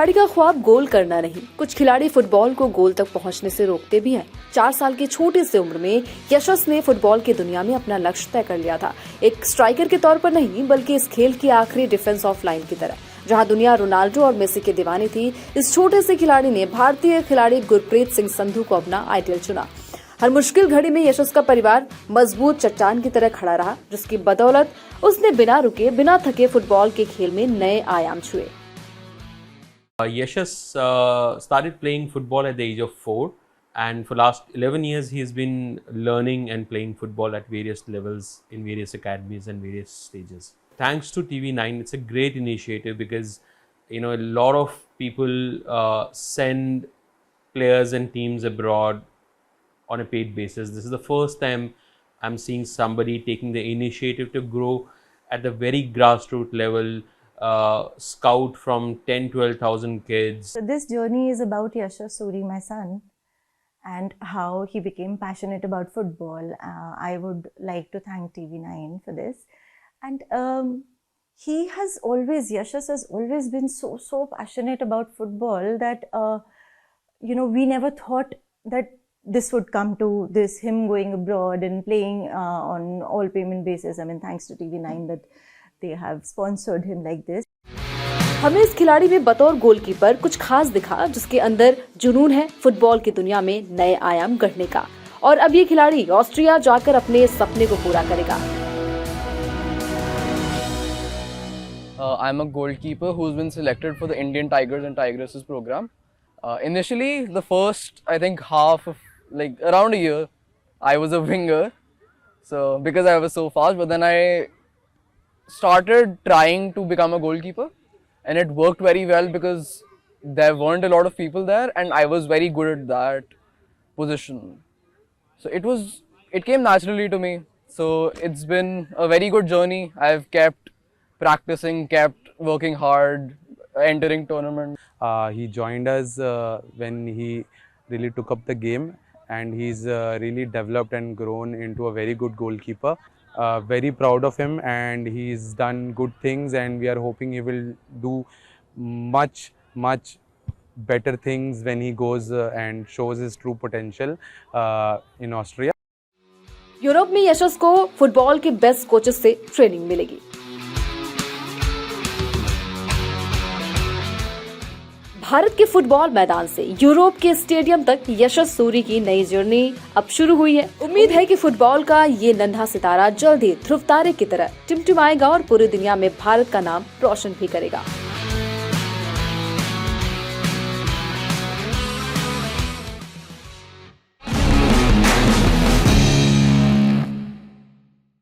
खिलाड़ी का ख्वाब गोल करना नहीं, कुछ खिलाड़ी फुटबॉल को गोल तक पहुंचने से रोकते भी हैं। 4 साल की छोटी सी उम्र में यशस ने फुटबॉल की दुनिया में अपना लक्ष्य तय कर लिया था, एक स्ट्राइकर के तौर पर नहीं बल्कि इस खेल की आखिरी डिफेंस ऑफ लाइन की तरह। जहां दुनिया रोनाल्डो और मेसी की दीवानी थी, इस छोटे से खिलाड़ी ने भारतीय खिलाड़ी गुरप्रीत सिंह संधू को अपना आइडियल चुना। हर मुश्किल घड़ी में यशस का परिवार मजबूत चट्टान की तरह खड़ा रहा, जिसकी बदौलत उसने बिना रुके बिना थके फुटबॉल के खेल में नए आयाम छुए। Yashas started playing football at the age of 4, and for last 11 years he has been learning and playing football at various levels in various academies and various stages. Thanks to TV9, it's a great initiative because a lot of people send players and teams abroad on a paid basis. This is the first time I'm seeing somebody taking the initiative to grow at the very grassroots level. Scout from 10-12,000 kids. So this journey is about Yashas Suri, my son, and how he became passionate about football. I would like to thank TV9 for this. And Yashas has always been so passionate about football that we never thought that this would come to this, him going abroad and playing on all payment basis. I mean, thanks to TV9 that they have sponsored him like this. हमें इस खिलाड़ी में बतौर goalkeeper कुछ खास दिखा, जिसके अंदर जुनून है फुटबॉल की दुनिया में नए आयाम गढ़ने का, और अब ये खिलाड़ी ऑस्ट्रिया जाकर अपने सपने को पूरा करेगा। I'm a goalkeeper who's been selected for the Indian Tigers and Tigresses program. Initially, the first, I think, half of around a year, I was a winger. So because I was so fast, but then I started trying to become a goalkeeper, and it worked very well because there weren't a lot of people there, and I was very good at that position. So it came naturally to me. So it's been a very good journey. I've kept practicing, kept working hard, entering tournaments. He joined us when he really took up the game, and he's really developed and grown into a very good goalkeeper. Very proud of him, and he's done good things, and we are hoping he will do much better things when he goes and shows his true potential in Austria. Europe में यशस को football के best coaches से training मिलेगी। भारत के football मैदान से Europe के stadium तक यशस सूरी की नई जर्नी अब शुरू हुई है। उम्मीद है कि फुटबॉल का ये नन्हा सितारा जल्द ही ध्रुव तारे की तरह टिमटिमाएगा और पूरी दुनिया में भारत का नाम रोशन भी करेगा।